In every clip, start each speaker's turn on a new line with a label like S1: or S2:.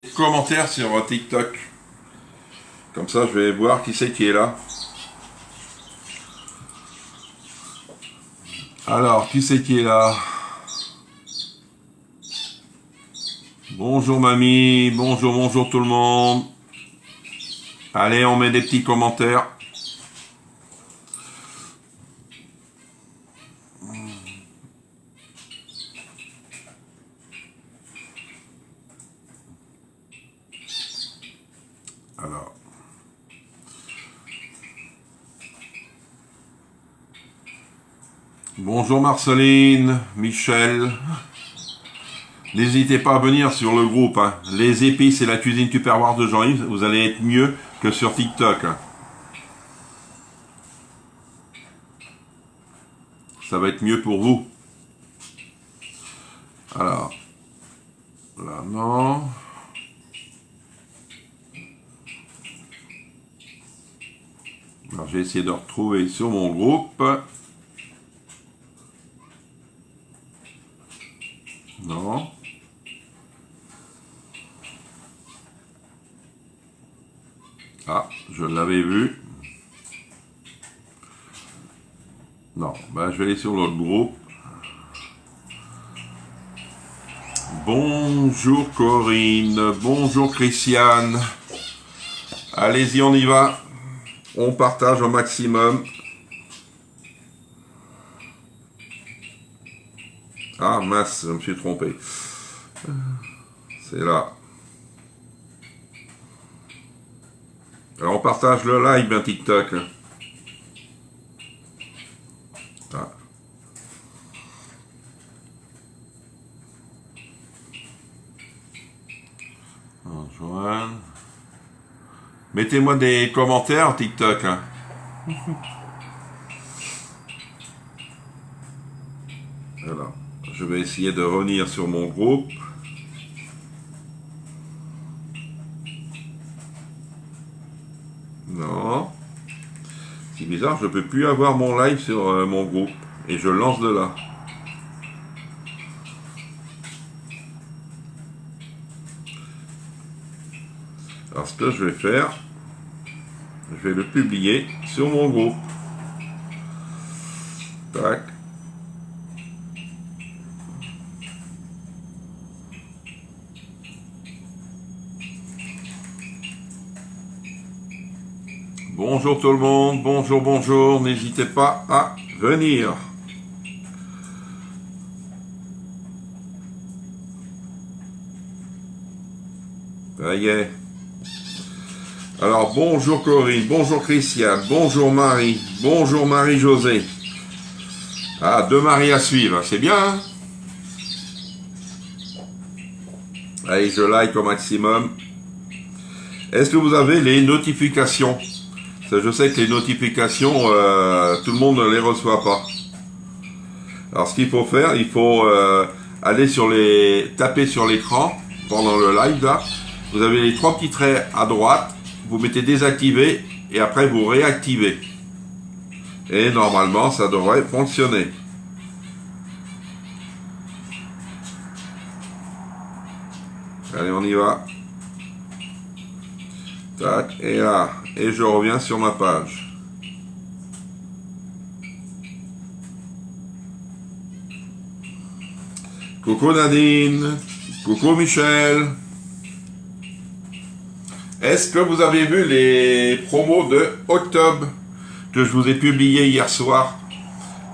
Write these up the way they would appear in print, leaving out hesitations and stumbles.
S1: Commentaires sur TikTok. Comme ça, je vais voir qui c'est qui est là. Alors, qui c'est qui est là? Bonjour mamie, bonjour tout le monde. Allez, on met des petits commentaires. Alors. Bonjour Marceline, Michel. N'hésitez pas à venir sur le groupe. Hein. Les épices et la cuisine tupperware de Jean-Yves, vous allez être mieux que sur TikTok. Hein. Ça va être mieux pour vous. Alors. Là, non. Alors, je vais essayer de retrouver sur mon groupe. Non. Ah, je l'avais vu. Non, ben, je vais aller sur l'autre groupe. Bonjour Corinne, bonjour Christiane. Allez-y, on y va. On partage au maximum. Ah mince, je me suis trompé. C'est là. Alors on partage le live, un TikTok. Ah. Rejoindre. Mettez-moi des commentaires TikTok. Hein. Alors, je vais essayer de revenir sur mon groupe. Non. C'est bizarre, je ne peux plus avoir mon live sur mon groupe. Et je lance de là. Alors ce que je vais faire, je vais le publier sur mon groupe. Tac. Bonjour tout le monde, bonjour, n'hésitez pas à venir. Ça y est. Alors bonjour Corinne, bonjour Christiane, bonjour Marie, bonjour Marie-Josée. Ah, deux Marie à suivre, c'est bien. Hein? Allez, je like au maximum. Est-ce que vous avez les notifications? Je sais que les notifications, tout le monde ne les reçoit pas. Alors ce qu'il faut faire, il faut aller taper sur l'écran pendant le live là. Vous avez les trois petits traits à droite, vous mettez désactiver et après vous réactivez. Et normalement ça devrait fonctionner. Allez, on y va. Tac, et là. Et je reviens sur ma page. Coucou Nadine. Coucou Michel. Est-ce que vous avez vu les promos de octobre que je vous ai publié hier soir?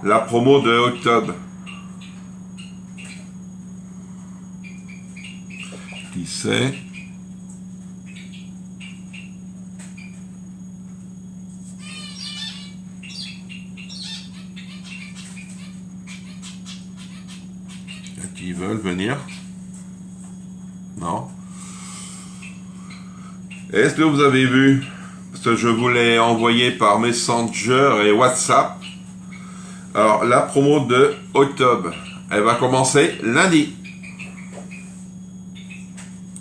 S1: La promo de octobre. Qui c'est? Qui veulent venir? Non. Est-ce que vous avez vu? Parce que je vous l'ai envoyé par Messenger et WhatsApp. Alors, la promo de octobre, elle va commencer lundi.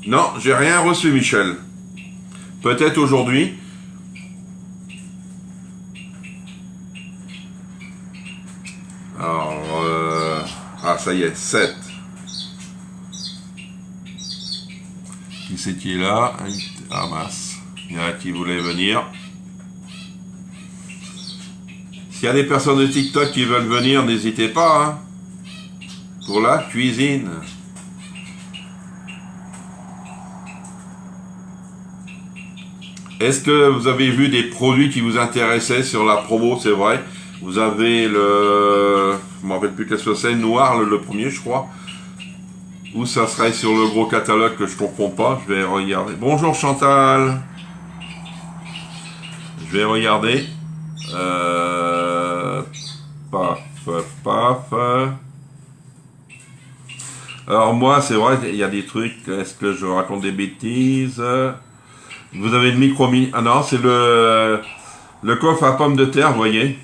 S1: Non, j'ai rien reçu, Michel. Peut-être aujourd'hui. Alors, ah, ça y est, 7. Qui c'est qui est là? Ah mince, il y en a qui voulaient venir. S'il y a des personnes de TikTok qui veulent venir, n'hésitez pas, hein, pour la cuisine. Est-ce que vous avez vu des produits qui vous intéressaient sur la promo? C'est vrai. Vous avez le... Je ne me rappelle plus qu'est-ce que c'est, noir, le premier, je crois. Ou ça serait sur le gros catalogue que je ne confonds pas. Je vais regarder. Bonjour Chantal. Je vais regarder. Paf, paf. Alors moi, c'est vrai, il y a des trucs. Est-ce que je raconte des bêtises? Vous avez le micro-mini. Ah non, c'est le coffre à pommes de terre, vous voyez,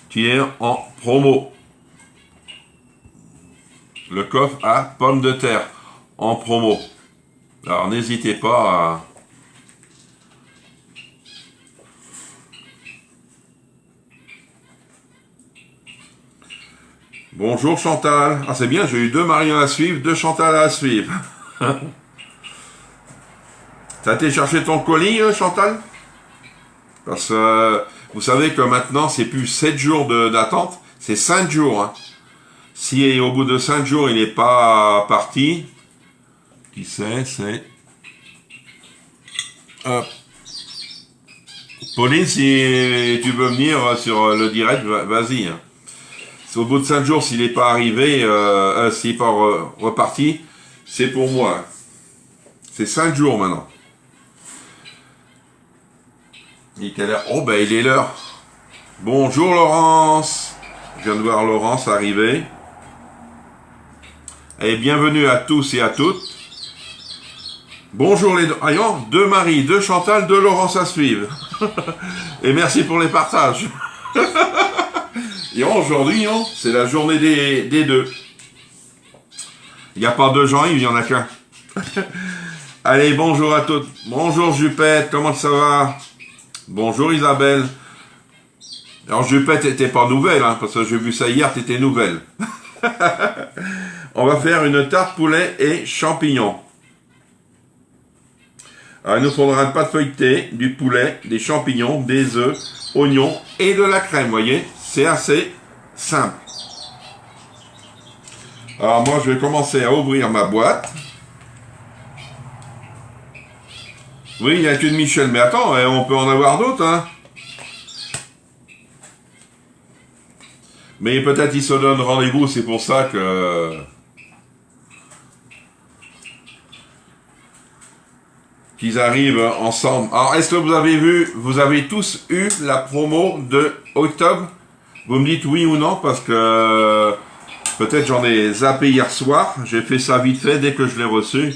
S1: qui est en promo. Le coffre à pommes de terre en promo. Alors n'hésitez pas à... Bonjour Chantal. Ah c'est bien, j'ai eu 2 Marion à suivre, 2 Chantal à suivre. T'as été chercher ton colis, Chantal? Parce que vous savez que maintenant c'est plus 7 jours d'attente, c'est 5 jours. Hein. Si au bout de 5 jours il n'est pas parti, qui c'est Pauline, si tu veux venir sur le direct, vas-y. Hein. Si au bout de 5 jours, s'il n'est pas arrivé, s'il n'est pas reparti, c'est pour moi. Hein. C'est 5 jours maintenant. Il est quelle heure? Oh ben il est l'heure. Bonjour Laurence. Je viens de voir Laurence arriver. Et bienvenue à tous et à toutes. Bonjour les deux. Ayons, 2 Marie, 2 Chantal, 2 Laurence à suivre. Et merci pour les partages. Et aujourd'hui, c'est la journée des 2. Il n'y a pas 2 Jean-Yves, il n'y en a qu'un. Allez, bonjour à toutes. Bonjour Jupette, comment ça va? Bonjour Isabelle. Alors Jupette n'était pas nouvelle, hein, parce que j'ai vu ça hier, t'étais nouvelle. On va faire une tarte poulet et champignons. Alors, il nous faudra une pâte feuilletée, du poulet, des champignons, des œufs, oignons et de la crème, vous voyez. C'est assez simple. Alors moi, je vais commencer à ouvrir ma boîte. Oui, il n'y a qu'une Michel, mais attends, on peut en avoir d'autres, hein. Mais peut-être ils se donnent rendez-vous, c'est pour ça que... qu'ils arrivent ensemble. Alors, est-ce que vous avez vu, vous avez tous eu la promo de octobre? Vous me dites oui ou non, parce que peut-être j'en ai zappé hier soir. J'ai fait ça vite fait dès que je l'ai reçu.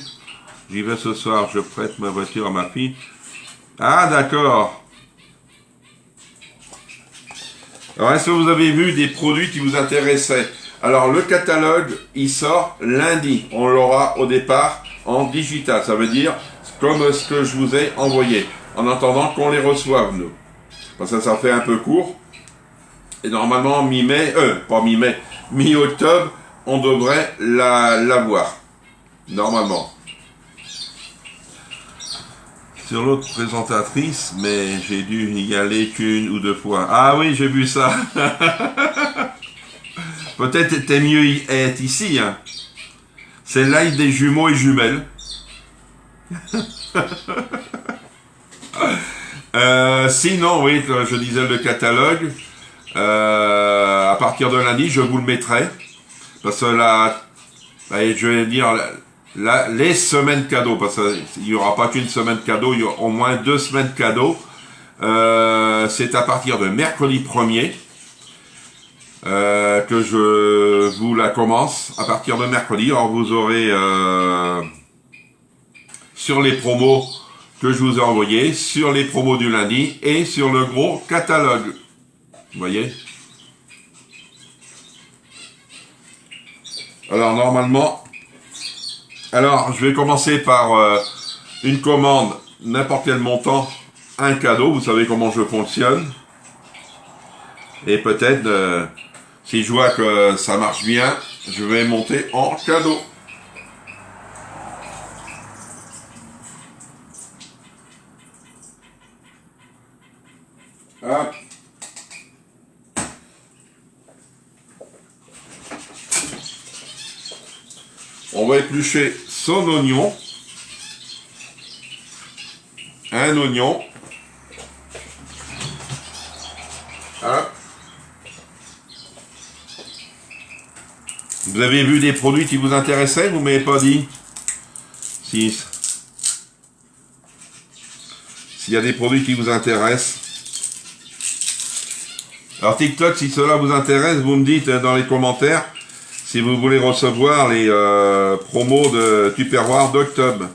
S1: J'y vais ce soir, je prête ma voiture à ma fille. Ah, d'accord. Alors, est-ce que vous avez vu des produits qui vous intéressaient? Alors, le catalogue, il sort lundi. On l'aura au départ en digital. Ça veut dire comme ce que je vous ai envoyé. En attendant qu'on les reçoive, nous. Parce que ça fait un peu court. Et normalement, mi-mai, pas mi-mai, mi-octobre, on devrait l'avoir. Normalement. Sur l'autre présentatrice, mais j'ai dû y aller qu'une ou 2 fois. Ah oui, j'ai vu ça. Peut-être était mieux être ici. Hein. C'est live des jumeaux et jumelles. Sinon, oui, je disais le catalogue. À partir de lundi, je vous le mettrai. Parce que là, je vais dire... les semaines cadeaux, parce qu'il n'y aura pas qu'une semaine cadeau, il y aura au moins 2 semaines cadeaux. C'est à partir de mercredi 1er que je vous la commence. À partir de mercredi, alors vous aurez sur les promos que je vous ai envoyés, sur les promos du lundi et sur le gros catalogue. Vous voyez? Alors normalement... Alors, je vais commencer par une commande, n'importe quel montant, un cadeau. Vous savez comment je fonctionne. Et peut-être, si je vois que ça marche bien, je vais monter en cadeau. Hop. On va éplucher son oignon. Un oignon. Hop. Vous avez vu des produits qui vous intéressaient, vous ne m'avez pas dit? Si. S'il y a des produits qui vous intéressent. Alors TikTok, si cela vous intéresse, vous me dites dans les commentaires si vous voulez recevoir les promos de Tupperware d'octobre.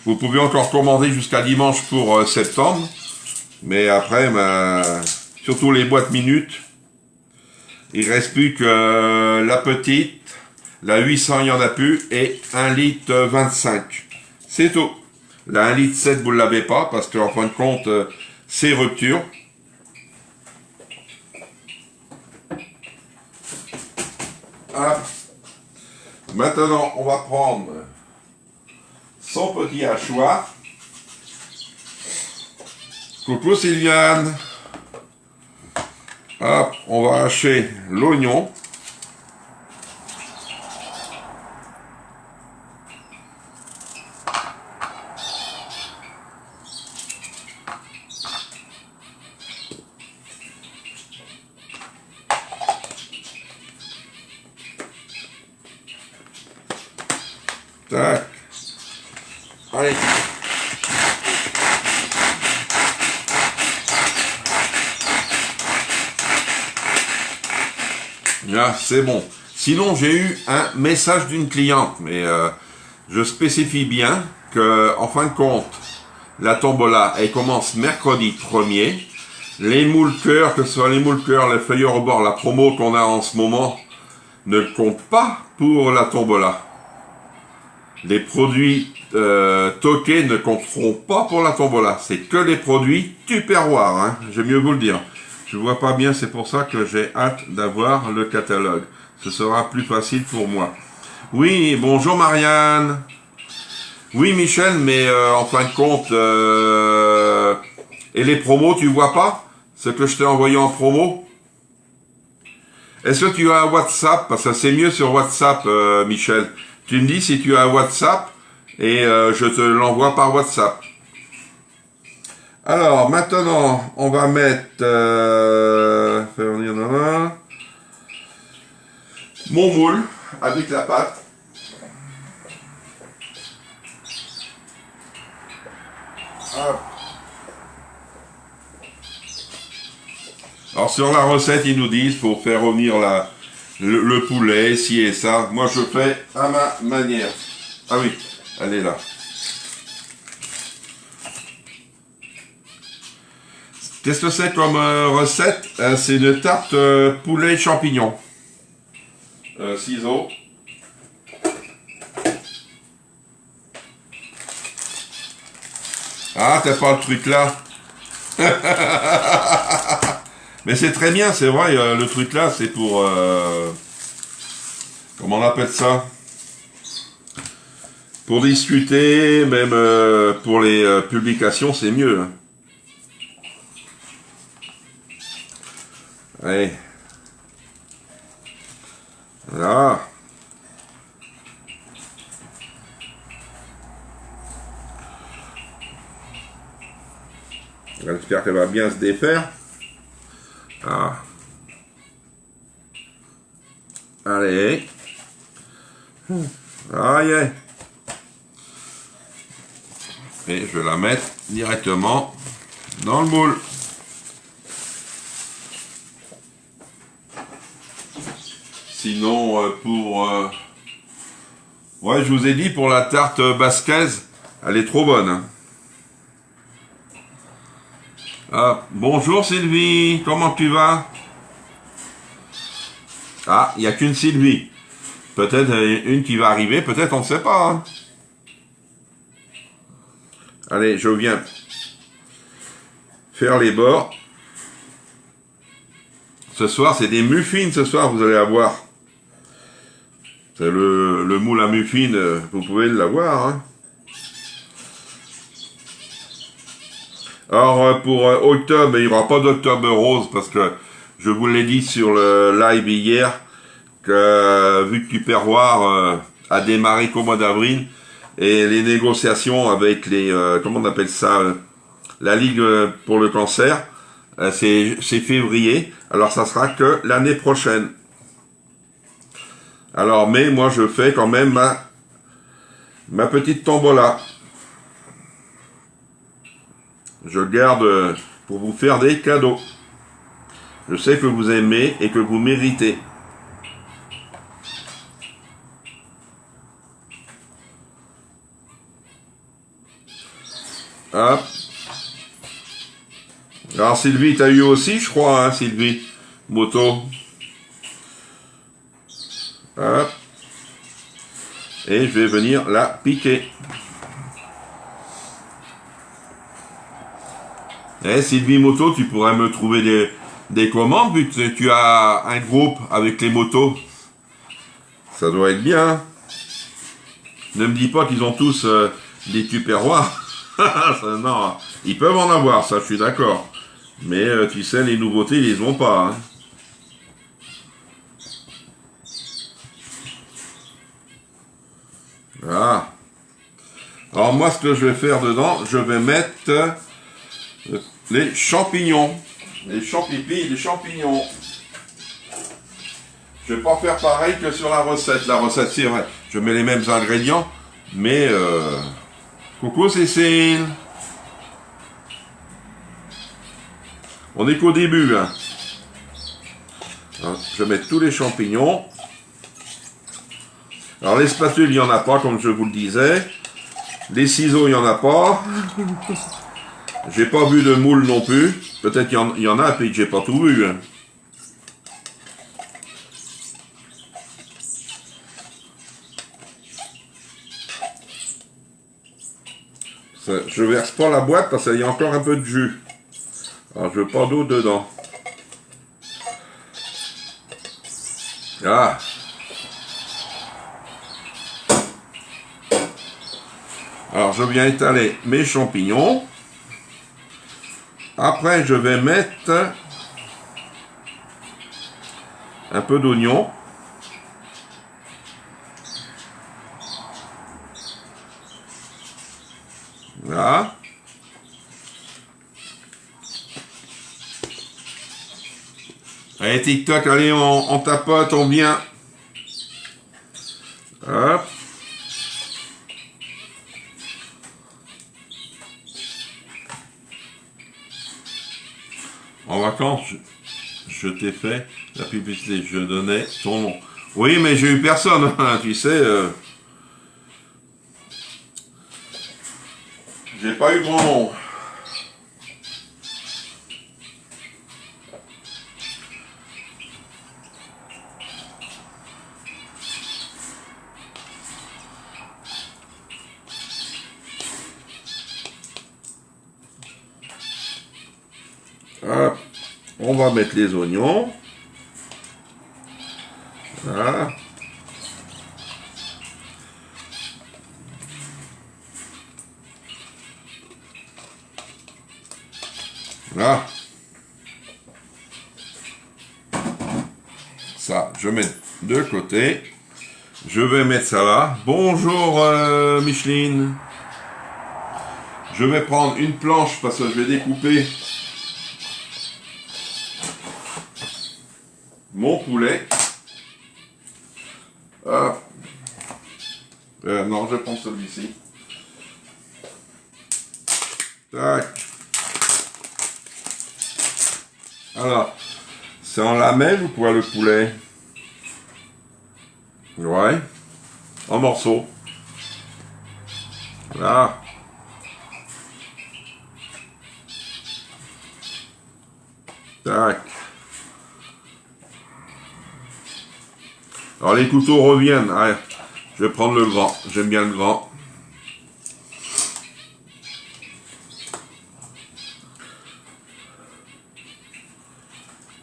S1: Vous pouvez encore commander jusqu'à dimanche pour septembre. Mais après, surtout les boîtes minutes, il ne reste plus que la petite, la 800, il n'y en a plus, et 1 litre 25. C'est tout. La 1 litre 7, vous ne l'avez pas, parce qu'en fin de compte, c'est rupture. Ah. Maintenant, on va prendre son petit hachoir. Coucou Sylviane. Hop, on va hacher l'oignon. Tac. Allez. Là, c'est bon. Sinon, j'ai eu un message d'une cliente, mais je spécifie bien que, en fin de compte, la tombola, elle commence mercredi 1er. Les moules cœurs, que ce soit les moules cœurs, les feuilleurs au bord, la promo qu'on a en ce moment, ne compte pas pour la tombola. Les produits toqués ne compteront pas pour la tombola. C'est que les produits Tupperware, hein. J'aime mieux vous le dire. Je vois pas bien, c'est pour ça que j'ai hâte d'avoir le catalogue. Ce sera plus facile pour moi. Oui, bonjour Marianne. Oui Michel, mais en fin de compte, et les promos, tu vois pas ce que je t'ai envoyé en promo? Est-ce que tu as un WhatsApp? Parce que c'est mieux sur WhatsApp, Michel. Tu me dis si tu as un WhatsApp et je te l'envoie par WhatsApp. Alors, maintenant, on va mettre mon moule avec la pâte. Hop. Alors, sur la recette, ils nous disent qu'il faut faire revenir le poulet, ci et ça. Moi, je fais à ma manière. Ah oui, elle est là. Qu'est-ce que c'est comme recette? C'est une tarte poulet champignons. Ciseaux. Ah, t'as pas le truc là. Mais c'est très bien, c'est vrai, le truc là, c'est pour... comment on appelle ça? Pour discuter, même pour les publications, c'est mieux. Hein. Allez. Voilà. J'espère qu'elle va bien se défaire. Ah. Allez. Aïe. Et je vais la mettre directement dans le moule. Sinon, ouais, je vous ai dit, pour la tarte basquaise, elle est trop bonne. Hein. Ah, bonjour Sylvie, comment tu vas? Ah, il n'y a qu'une Sylvie. Peut-être une qui va arriver, peut-être, on ne sait pas. Hein. Allez, je viens faire les bords. Ce soir, c'est des muffins, ce soir, vous allez avoir. C'est le moule à muffins, vous pouvez l'avoir. Hein. Alors pour octobre, il n'y aura pas d'octobre rose parce que je vous l'ai dit sur le live hier que vu que Tupperware a démarré qu'au mois d'avril et les négociations avec les comment on appelle ça la Ligue pour le cancer c'est février, alors ça sera que l'année prochaine. Alors mais moi je fais quand même ma petite tombola. Je garde pour vous faire des cadeaux. Je sais que vous aimez et que vous méritez. Hop. Alors Sylvie, t'as eu aussi, je crois, hein, Sylvie. Moto. Hop. Et je vais venir la piquer. Eh, Sylvie Moto, tu pourrais me trouver des commandes, vu que tu as un groupe avec les motos. Ça doit être bien. Ne me dis pas qu'ils ont tous des Tupperware. Non, ils peuvent en avoir, ça, je suis d'accord. Mais tu sais, les nouveautés, ils les ont pas. Hein. Voilà. Alors moi, ce que je vais faire dedans, je vais mettre les champignons. Les champipis, les champignons. Je vais pas faire pareil que sur la recette. La recette, c'est vrai. Je mets les mêmes ingrédients, mais... Coucou Cécile. On est qu'au début. Hein. Alors, je vais mettre tous les champignons. Alors les spatules, il n'y en a pas, comme je vous le disais. Les ciseaux, il n'y en a pas. J'ai pas vu de moule non plus. Peut-être qu'il y en a, puis j'ai pas tout vu. Hein. Je verse pas la boîte parce qu'il y a encore un peu de jus. Alors je veux pas d'eau dedans. Ah. Alors je viens étaler mes champignons. Après je vais mettre un peu d'oignon. Voilà. Allez TikTok, allez on tapote, on vient. Hop. En vacances, je t'ai fait la publicité, je donnais ton nom. Oui, mais j'ai eu personne, hein, tu sais. J'ai pas eu grand nom. Hop. On va mettre les oignons. Voilà. Voilà. Ça, je mets de côté. Je vais mettre ça là. Bonjour Micheline. Je vais prendre une planche parce que je vais découper mon poulet. Non, je prends celui-ci. Tac. Alors, c'est en lamelles ou quoi le poulet? Ouais. En morceaux. Là. Tac. Alors les couteaux reviennent. Allez, je vais prendre le grand. J'aime bien le grand.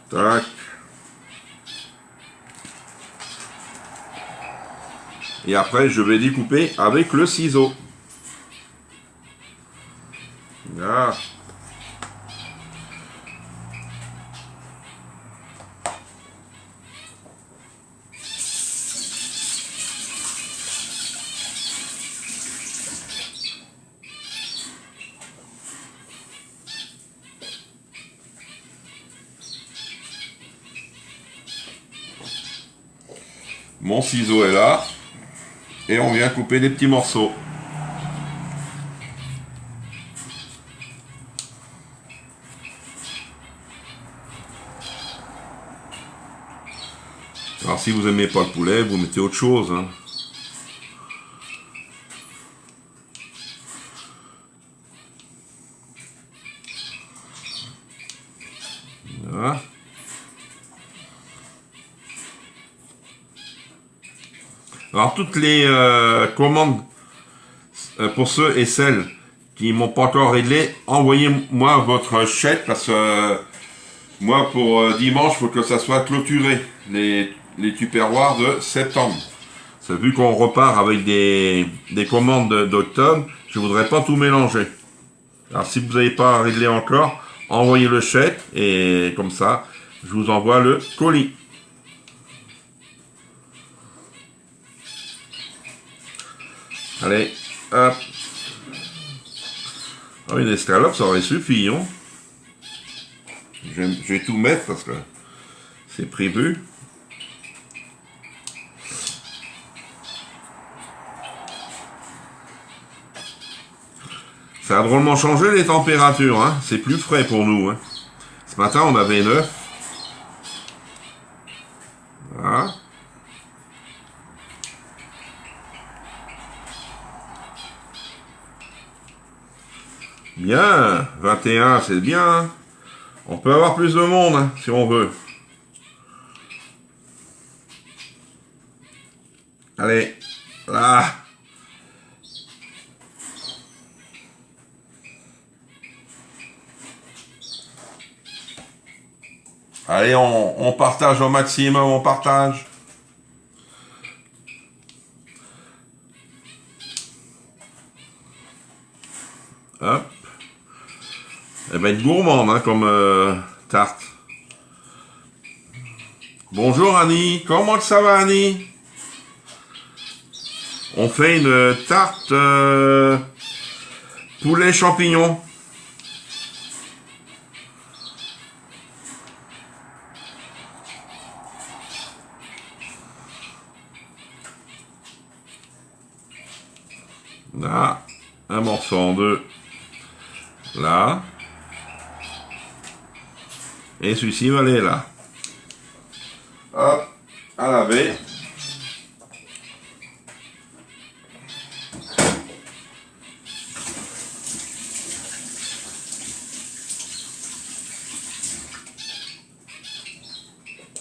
S1: Tac. Et après, je vais découper avec le ciseau. Là. Mon ciseau est là. Et on vient couper des petits morceaux. Alors si vous n'aimez pas le poulet, vous mettez autre chose. Hein. Voilà. Alors toutes les commandes pour ceux et celles qui m'ont pas encore réglé, envoyez-moi votre chèque parce que moi pour dimanche, il faut que ça soit clôturé, les tupperwares de septembre. C'est vu qu'on repart avec des commandes d'octobre, je voudrais pas tout mélanger. Alors si vous n'avez pas réglé encore, envoyez le chèque et comme ça, je vous envoie le colis. Allez, hop. Ah, une escalope, ça aurait suffi, hein. Je vais tout mettre parce que c'est prévu. Ça a drôlement changé les températures, hein. C'est plus frais pour nous, hein. Ce matin, on avait 9. Voilà. Bien, 21, c'est bien. On peut avoir plus de monde, hein, si on veut. Allez, là. Allez, on partage au maximum, on partage. Hop. Elle va être gourmande, hein, comme tarte. Bonjour Annie, comment ça va Annie? On fait une tarte poulet champignon. Là, un morceau en deux. Là. Et celui-ci va aller là. Hop, à laver.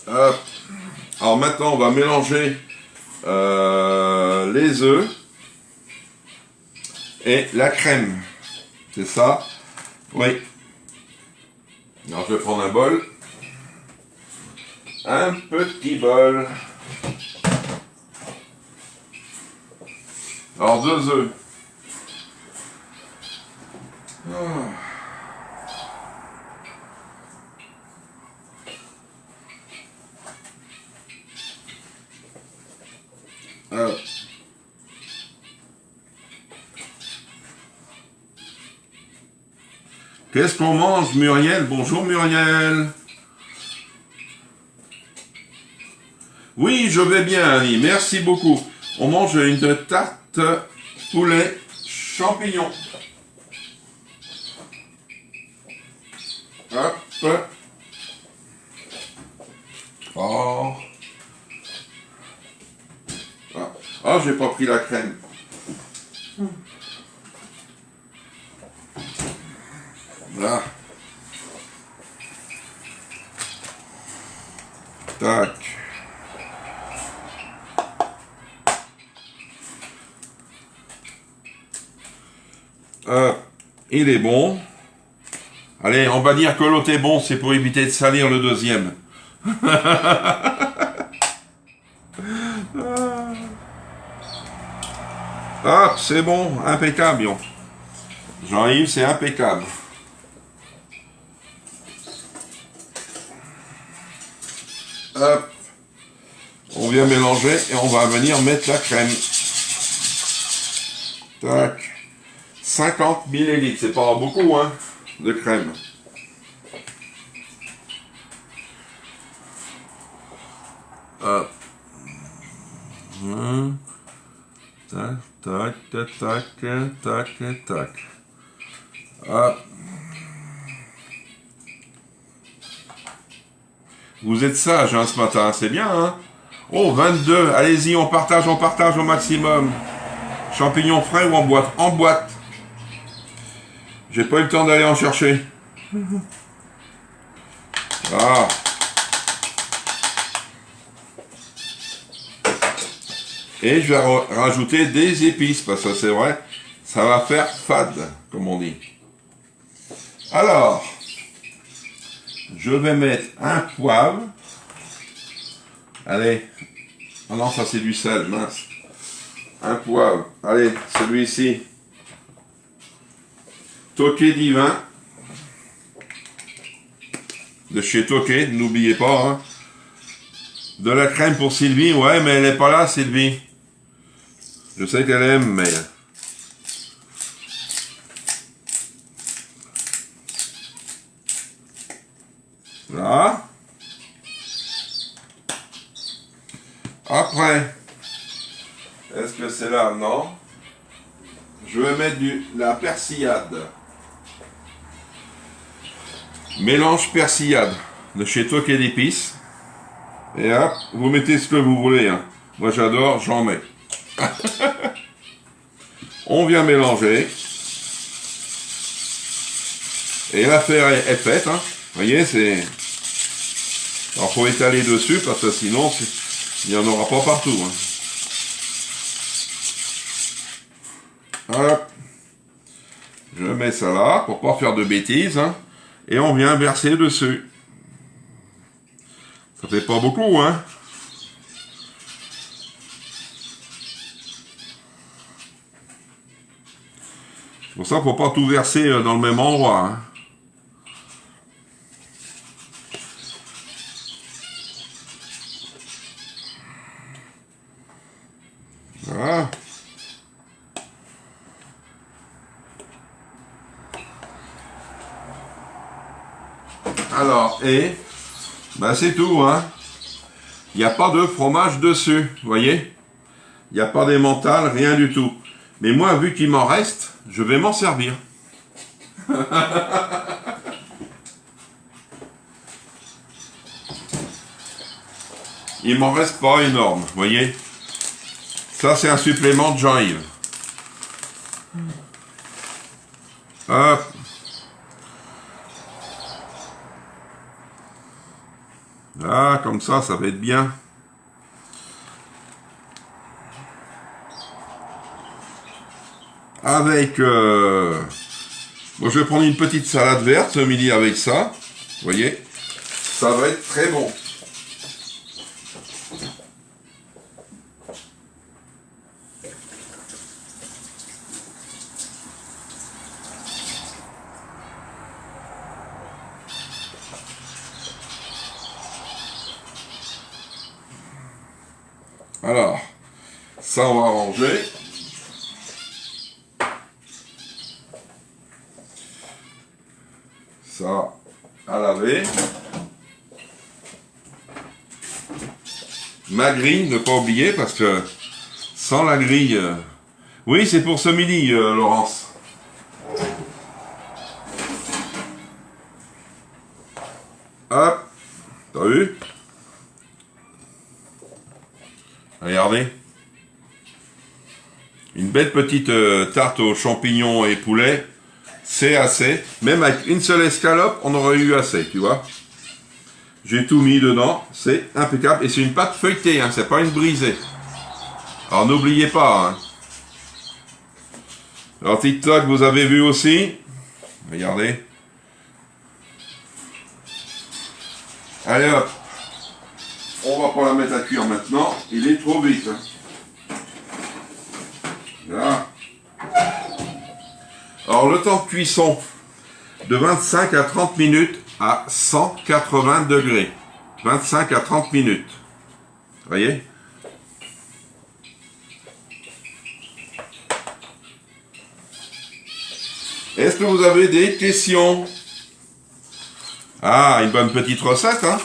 S1: Hop. Alors maintenant, on va mélanger les œufs et la crème. C'est ça? Oui. Alors je vais prendre un bol. Un petit bol. Alors 2 œufs. Qu'est-ce qu'on mange, Muriel? Bonjour, Muriel. Oui, je vais bien, Annie. Merci beaucoup. On mange une tarte poulet champignon. Hop. Oh. Ah, j'ai pas pris la crème. Là. Tac. Il est bon. Allez, on va dire que l'autre est bon, c'est pour éviter de salir le deuxième. Hop, c'est bon, impeccable. Jean-Yves, c'est impeccable. Hop. On vient mélanger et on va venir mettre la crème. Tac. 50 millilitres, c'est pas beaucoup, hein, de crème. Hop. tac, tac, tac. Ah. Vous êtes sage hein, ce matin, c'est bien. Hein? Oh, 22. Allez-y, on partage au maximum. Champignons frais ou en boîte? En boîte. J'ai pas eu le temps d'aller en chercher. Ah. Et je vais rajouter des épices, parce que c'est vrai, ça va faire fade, comme on dit. Alors, je vais mettre un poivre. Allez. Oh non, ça c'est du sel, mince. Un poivre. Allez, celui-ci. Tokay Divin. De chez Tokay, n'oubliez pas. Hein. De la crème pour Sylvie. Ouais, mais elle n'est pas là, Sylvie. Je sais qu'elle aime, mais... Là. Après, est-ce que c'est là? Non. Je vais mettre la persillade. Mélange persillade de chez Tokay d'épices. Et hop, vous mettez ce que vous voulez. Hein. Moi j'adore, j'en mets. On vient mélanger. Et l'affaire est faite. Hein. Vous voyez, c'est... Alors faut étaler dessus parce que sinon il n'y en aura pas partout. Hein. Hop. Je mets ça là pour pas faire de bêtises. Hein. Et on vient verser dessus. Ça fait pas beaucoup, hein. C'est pour ça qu'il ne faut pas tout verser dans le même endroit. Hein. Voilà. Alors, ben c'est tout, hein. Il n'y a pas de fromage dessus, vous voyez. Il n'y a pas d'emmental, rien du tout. Mais moi, vu qu'il m'en reste, je vais m'en servir. Il m'en reste pas énorme, vous voyez. Ça, c'est un supplément de Jean-Yves. Hop. Là, comme ça va être bien. Avec... Bon, je vais prendre une petite salade verte ce midi avec ça. Vous voyez. Ça va être très bon. Alors, ça on va ranger. Ça à laver. Ma grille, ne pas oublier, parce que sans la grille... Oui, c'est pour ce midi, Laurence. Hop, t'as vu? Regardez. Une belle petite tarte aux champignons et poulet. C'est assez. Même avec une seule escalope, on aurait eu assez, tu vois. J'ai tout mis dedans. C'est impeccable. Et c'est une pâte feuilletée, hein, c'est pas une brisée. Alors n'oubliez pas. Hein. Alors TikTok, vous avez vu aussi. Regardez. Allez hop. On va pas la mettre à cuire maintenant. Il est trop vite. Hein. Là. Alors le temps de cuisson de 25 à 30 minutes à 180 degrés. 25 à 30 minutes. Vous voyez? Est-ce que vous avez des questions? Ah, une bonne petite recette, hein?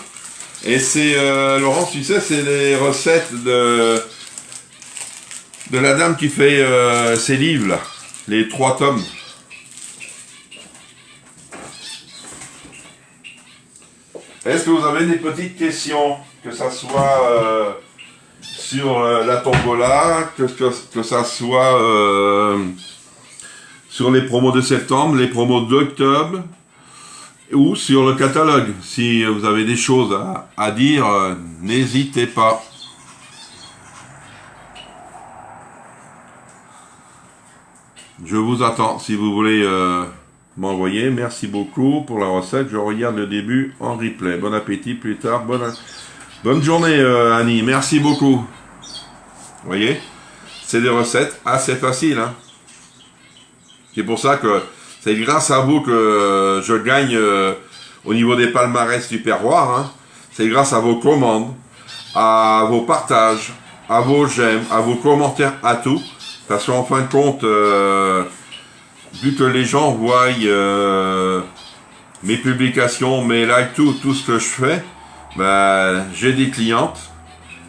S1: Et c'est, Laurence, tu sais, c'est les recettes de la dame qui fait ses livres, là, les 3 tomes. Est-ce que vous avez des petites questions, que ça soit sur la tombola, que ça soit sur les promos de septembre, les promos d'octobre, ou sur le catalogue? Si vous avez des choses à dire, n'hésitez pas. Je vous attends si vous voulez m'envoyer. Merci beaucoup pour la recette. Je regarde le début en replay. Bon appétit plus tard. Bonne journée Annie. Merci beaucoup. Vous voyez, c'est des recettes assez faciles. Hein. C'est pour ça que c'est grâce à vous que je gagne au niveau des palmarès du terroir. Hein. C'est grâce à vos commandes, à vos partages, à vos j'aime, à vos commentaires, à tout. Parce qu'en fin de compte, vu que les gens voient mes publications, mes likes, tout ce que je fais, ben, j'ai des clientes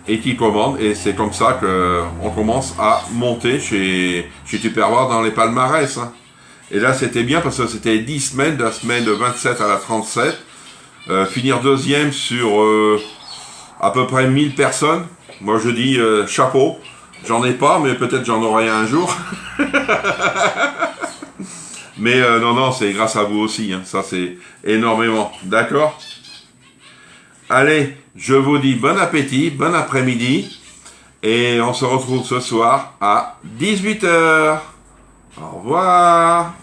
S1: et qui commandent. Et c'est comme ça qu'on commence à monter chez Tupperware dans les palmarès. Hein. Et là, c'était bien parce que c'était 10 semaines, de la semaine de 27 à la 37. Finir deuxième sur à peu près 1000 personnes. Moi, je dis chapeau. J'en ai pas, mais peut-être j'en aurai un jour. Mais non, c'est grâce à vous aussi. Hein. Ça, c'est énormément. D'accord? Allez, je vous dis bon appétit, bon après-midi. Et on se retrouve ce soir à 18 h. Au revoir.